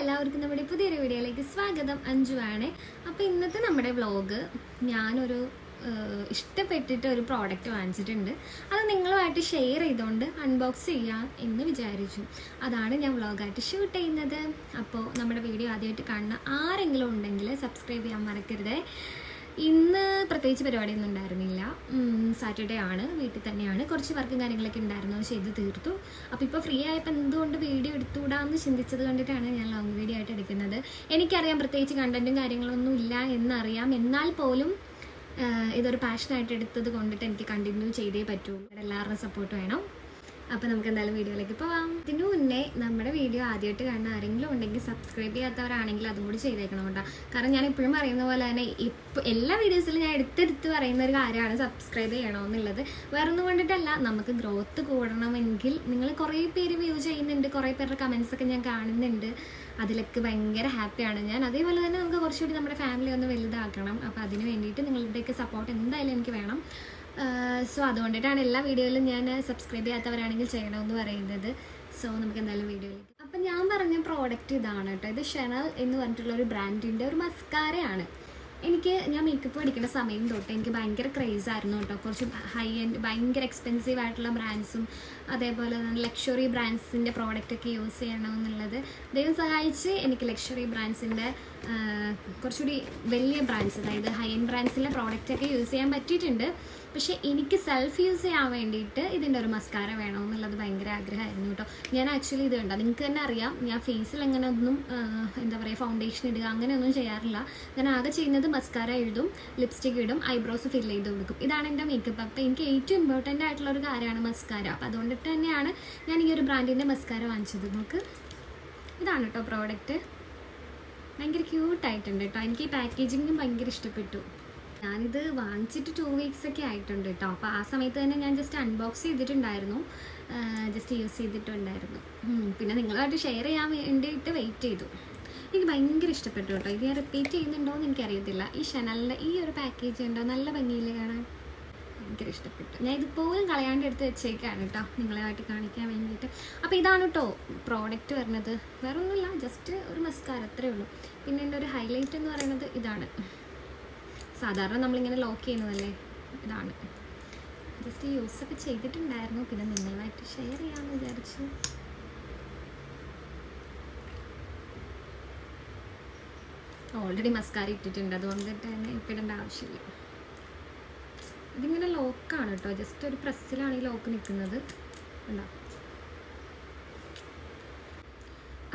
എല്ലാവർക്കും നമ്മുടെ പുതിയൊരു വീഡിയോയിലേക്ക് സ്വാഗതം. അഞ്ജു ആണ്. അപ്പോൾ ഇന്നത്തെ നമ്മുടെ വ്ളോഗ് ഞാനൊരു ഇഷ്ടപ്പെട്ടിട്ട് ഒരു പ്രോഡക്റ്റ് വാങ്ങിച്ചിട്ടുണ്ട്. അത് നിങ്ങളുമായിട്ട് ഷെയർ ചെയ്തുകൊണ്ട് അൺബോക്സ് ചെയ്യാം എന്ന് വിചാരിച്ചു. അതാണ് ഞാൻ വ്ളോഗായിട്ട് ഷൂട്ട് ചെയ്യുന്നത്. അപ്പോൾ നമ്മുടെ വീഡിയോ ആദ്യമായിട്ട് കാണുന്ന ആരെങ്കിലും ഉണ്ടെങ്കിൽ സബ്സ്ക്രൈബ് ചെയ്യാൻ മറക്കരുത്. ഇന്ന് പ്രത്യേകിച്ച് പരിപാടിയൊന്നും ഉണ്ടായിരുന്നില്ല. സാറ്റർഡേ ആണ്, വീട്ടിൽ തന്നെയാണ്. കുറച്ച് വർക്കും കാര്യങ്ങളൊക്കെ ഉണ്ടായിരുന്നു, ചെയ്ത് തീർത്തു. അപ്പോൾ ഇപ്പോൾ ഫ്രീ ആയപ്പോൾ എന്തുകൊണ്ട് വീഡിയോ എടുത്തുകൂടാന്ന് ചിന്തിച്ചത് കണ്ടിട്ടാണ് ഞാൻ ലോങ് വീഡിയോ ആയിട്ട് എടുക്കുന്നത്. എനിക്കറിയാം പ്രത്യേകിച്ച് കണ്ടൻറ്റും കാര്യങ്ങളൊന്നും ഇല്ല എന്നറിയാം. എന്നാൽ പോലും ഇതൊരു പാഷനായിട്ട് എടുത്തത് കൊണ്ടിട്ട് എനിക്ക് കണ്ടിന്യൂ ചെയ്തേ പറ്റുള്ളൂ. എല്ലാവരുടെയും സപ്പോർട്ട് വേണം. അപ്പോൾ നമുക്ക് എന്തായാലും വീഡിയോയിലേക്ക് പോവാം. ഇതിന് മുന്നേ നമ്മുടെ വീഡിയോ ആദ്യമായിട്ട് കാണുന്ന ആരെങ്കിലും ഉണ്ടെങ്കിൽ സബ്സ്ക്രൈബ് ചെയ്യാത്തവരാണെങ്കിൽ അതും കൂടി ചെയ്തേക്കണം കേട്ടോ. കാരണം ഞാൻ ഇപ്പോഴും പറയുന്ന പോലെ തന്നെ എല്ലാ വീഡിയോസിലും ഞാൻ എടുത്തെടുത്ത് പറയുന്ന ഒരു കാര്യമാണ് സബ്സ്ക്രൈബ് ചെയ്യണമെന്നുള്ളത്. വേറെ ഒന്നും കൊണ്ടിട്ടല്ല, നമുക്ക് ഗ്രോത്ത് കൂടണമെങ്കിൽ നിങ്ങൾ കുറേ പേര് വ്യൂ ചെയ്യുന്നുണ്ട്, കുറേ പേരുടെ കമൻസൊക്കെ ഞാൻ കാണുന്നുണ്ട്. അതിലൊക്കെ ഭയങ്കര ഹാപ്പിയാണ് ഞാൻ. അതേപോലെ തന്നെ നമുക്ക് കുറച്ചുകൂടി നമ്മുടെ ഫാമിലി ഒന്ന് വലുതാക്കണം. അപ്പോൾ അതിന് വേണ്ടിയിട്ട് നിങ്ങളുടെയൊക്കെ സപ്പോർട്ട് എന്തായാലും എനിക്ക് വേണം. സോ അതുകൊണ്ടിട്ടാണ് എല്ലാ വീഡിയോയിലും ഞാൻ സബ്സ്ക്രൈബ് ചെയ്യാത്തവരാണെങ്കിൽ ചെയ്യണമെന്ന് പറയുന്നത്. സോ നമുക്ക് എന്തായാലും വീഡിയോയിലേക്ക്. അപ്പം ഞാൻ പറഞ്ഞ പ്രോഡക്റ്റ് ഇതാണ് കേട്ടോ. ഇത് ഷെനൽ എന്ന് പറഞ്ഞിട്ടുള്ള ഒരു ബ്രാൻഡിൻ്റെ ഒരു മസ്കാരയാണ്. ഞാൻ മേക്കപ്പ് പഠിക്കുന്ന സമയം തൊട്ട് എനിക്ക് ഭയങ്കര ക്രേസ് ആയിരുന്നു കേട്ടോ. കുറച്ച് ഹൈ എൻഡ് ഭയങ്കര എക്സ്പെൻസീവ് ആയിട്ടുള്ള ബ്രാൻഡ്സും അതേപോലെ തന്നെ ലക്ഷറി ബ്രാൻഡ്സിൻ്റെ പ്രോഡക്റ്റൊക്കെ യൂസ് ചെയ്യണമെന്നുള്ളത്. ദൈവം സഹായിച്ച് എനിക്ക് ലക്ഷറി ബ്രാൻഡ്സിൻ്റെ കുറച്ചുകൂടി വലിയ ബ്രാൻഡ്സ്, അതായത് ഹൈ എൻഡ് ബ്രാൻഡ്സിൻ്റെ പ്രോഡക്റ്റൊക്കെ യൂസ് ചെയ്യാൻ പറ്റിയിട്ടുണ്ട്. പക്ഷേ എനിക്ക് സെൽഫ് യൂസ് ചെയ്യാൻ വേണ്ടിയിട്ട് ഇതിൻ്റെ ഒരു മസ്കാര വേണമെന്നുള്ളത് ഭയങ്കര ആഗ്രഹമായിരുന്നു കേട്ടോ. ഞാൻ ആക്ച്വലി ഇത് കണ്ടോ, നിങ്ങൾക്ക് തന്നെ അറിയാം, ഞാൻ ഫേസിൽ അങ്ങനെ ഒന്നും എന്താ പറയുക ഫൗണ്ടേഷൻ ഇടുക അങ്ങനെയൊന്നും ചെയ്യാറില്ല. ഞാൻ ആകെ ചെയ്യുന്നത് മസ്കാര എഴുതും, ലിപ്സ്റ്റിക് ഇടും, ഐബ്രോസ് ഫിൽ ചെയ്ത് കൊടുക്കും. ഇതാണ് എൻ്റെ മേക്കപ്പ്. അപ്പോൾ എനിക്ക് ഏറ്റവും ഇമ്പോർട്ടൻ്റ് ആയിട്ടുള്ള ഒരു കാര്യമാണ് മസ്കാര. അപ്പോൾ അതുകൊണ്ടിട്ട് തന്നെയാണ് ഞാൻ ഈ ഒരു ബ്രാൻഡിൻ്റെ മസ്കാര വാങ്ങിച്ചത്. നമുക്ക് ഇതാണ് കേട്ടോ പ്രോഡക്റ്റ്. ഭയങ്കര ക്യൂട്ടായിട്ടുണ്ട് കേട്ടോ. എനിക്ക് ഈ പാക്കേജിങ്ങും ഭയങ്കര ഇഷ്ടപ്പെട്ടു. ഞാനിത് വാങ്ങിച്ചിട്ട് 2 weeks ഒക്കെ ആയിട്ടുണ്ട് കേട്ടോ. അപ്പോൾ ആ സമയത്ത് തന്നെ ഞാൻ ജസ്റ്റ് അൺബോക്സ് ചെയ്തിട്ടുണ്ടായിരുന്നു, ജസ്റ്റ് യൂസ് ചെയ്തിട്ടുണ്ടായിരുന്നു. പിന്നെ നിങ്ങളുമായിട്ട് ഷെയർ ചെയ്യാൻ വേണ്ടിയിട്ട് വെയിറ്റ് ചെയ്തു. എനിക്ക് ഭയങ്കര ഇഷ്ടപ്പെട്ടു കേട്ടോ. ഇത് ഞാൻ റിപ്പീറ്റ് ചെയ്യുന്നുണ്ടോ എന്ന് എനിക്കറിയത്തില്ല. ഈ ഷെനലിൻ്റെ ഈ ഒരു പാക്കേജ് ഉണ്ടോ, നല്ല ഭംഗിയിൽ കാണാൻ ഭയങ്കര ഇഷ്ടപ്പെട്ടു. ഞാൻ ഇതുപോലും കളയാണ്ട് എടുത്ത് വെച്ചേക്കാണ് കേട്ടോ, നിങ്ങളായിട്ട് കാണിക്കാൻ വേണ്ടിയിട്ട്. അപ്പോൾ ഇതാണ് കേട്ടോ പ്രോഡക്റ്റ് വരുന്നത്. വേറെ ഒന്നുമില്ല, ജസ്റ്റ് ഒരു മസ്കാര, അത്രയേ ഉള്ളൂ. പിന്നെ എൻ്റെ ഒരു ഹൈലൈറ്റ് എന്ന് പറയുന്നത് ഇതാണ്. സാധാരണ നമ്മളിങ്ങനെ ലോക്ക് ചെയ്യുന്നതല്ലേ, ഇതാണ്. ജസ്റ്റ് യൂസൊക്കെ ചെയ്തിട്ടുണ്ടായിരുന്നു, പിന്നെ നിങ്ങളുമായിട്ട് ഷെയർ ചെയ്യാമെന്ന് വിചാരിച്ചു. ഓൾറെഡി മസ്കാര ഇട്ടിട്ടുണ്ട്, അതുകൊണ്ടിട്ട് തന്നെ ഇപ്പിടേണ്ട ആവശ്യമില്ല. ഇതിങ്ങനെ ലോക്കാണ് കേട്ടോ, ജസ്റ്റ് ഒരു പ്രസ്സിലാണ് ഈ ലോക്ക് നിൽക്കുന്നത്. ഉണ്ടോ?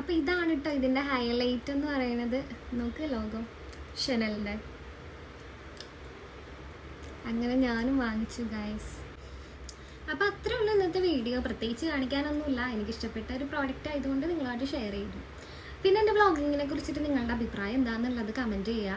അപ്പോൾ ഇതാണ് കേട്ടോ ഇതിൻ്റെ ഹൈലൈറ്റ് എന്ന് പറയുന്നത്. നോക്ക്, ലോഗോ ഷെനലിൻ്റെ. അങ്ങനെ ഞാനും വാങ്ങിച്ചു ഗൈസ്. അപ്പോൾ അത്രേ ഉള്ളൂ ഇന്നത്തെ വീഡിയോ. പ്രത്യേകിച്ച് കാണിക്കാനൊന്നുമില്ല. എനിക്കിഷ്ടപ്പെട്ട ഒരു പ്രോഡക്റ്റ് ആയതുകൊണ്ട് നിങ്ങളായിട്ട് ഷെയർ ചെയ്തു. പിന്നെ എൻ്റെ വ്ളോഗിങ്ങിനെ കുറിച്ചിട്ട് നിങ്ങളുടെ അഭിപ്രായം എന്താണെന്നുള്ളത് കമൻറ്റ് ചെയ്യുക.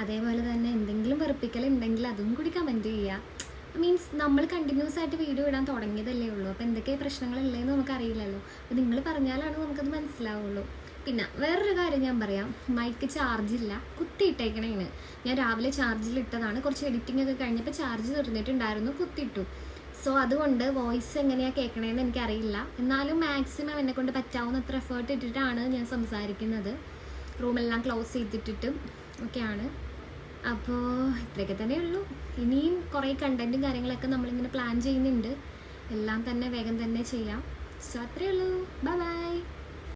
അതേപോലെ തന്നെ എന്തെങ്കിലും വെറുപ്പിക്കലുണ്ടെങ്കിൽ അതും കൂടി കമൻറ്റ് ചെയ്യുക. മീൻസ് നമ്മൾ കണ്ടിന്യൂസ് ആയിട്ട് വീഡിയോ ഇടാൻ തുടങ്ങിയതല്ലേ ഉള്ളൂ. അപ്പോൾ എന്തൊക്കെ പ്രശ്നങ്ങളില്ലേന്ന് നമുക്കറിയില്ലല്ലോ. അപ്പോൾ നിങ്ങൾ പറഞ്ഞാലാണ് നമുക്കത് മനസ്സിലാവുള്ളൂ. പിന്നെ വേറൊരു കാര്യം ഞാൻ പറയാം, മൈക്ക് ചാർജില്ല, കുത്തിയിട്ടേക്കണേന്. ഞാൻ രാവിലെ ചാർജിലിട്ടതാണ്. കുറച്ച് എഡിറ്റിംഗ് ഒക്കെ കഴിഞ്ഞപ്പോൾ ചാർജ് തീർന്നിട്ടുണ്ടായിരുന്നു, കുത്തിയിട്ടു. സോ അതുകൊണ്ട് വോയിസ് എങ്ങനെയാണ് കേൾക്കണേന്ന് എനിക്കറിയില്ല. എന്നാലും മാക്സിമം എന്നെക്കൊണ്ട് പറ്റാവുന്നത്ര എഫേർട്ട് ഇട്ടിട്ടാണ് ഞാൻ സംസാരിക്കുന്നത്. റൂമെല്ലാം ക്ലോസ് ചെയ്തിട്ടിട്ടും ഒക്കെയാണ്. അപ്പോൾ ഇത്രയൊക്കെ തന്നെ ഉള്ളൂ. ഇനിയും കുറേ കണ്ടൻറ്റും കാര്യങ്ങളൊക്കെ നമ്മളിങ്ങനെ പ്ലാൻ ചെയ്യുന്നുണ്ട്. എല്ലാം തന്നെ വേഗം തന്നെ ചെയ്യാം. സോ അത്രയേ ഉള്ളൂ. Bye bye.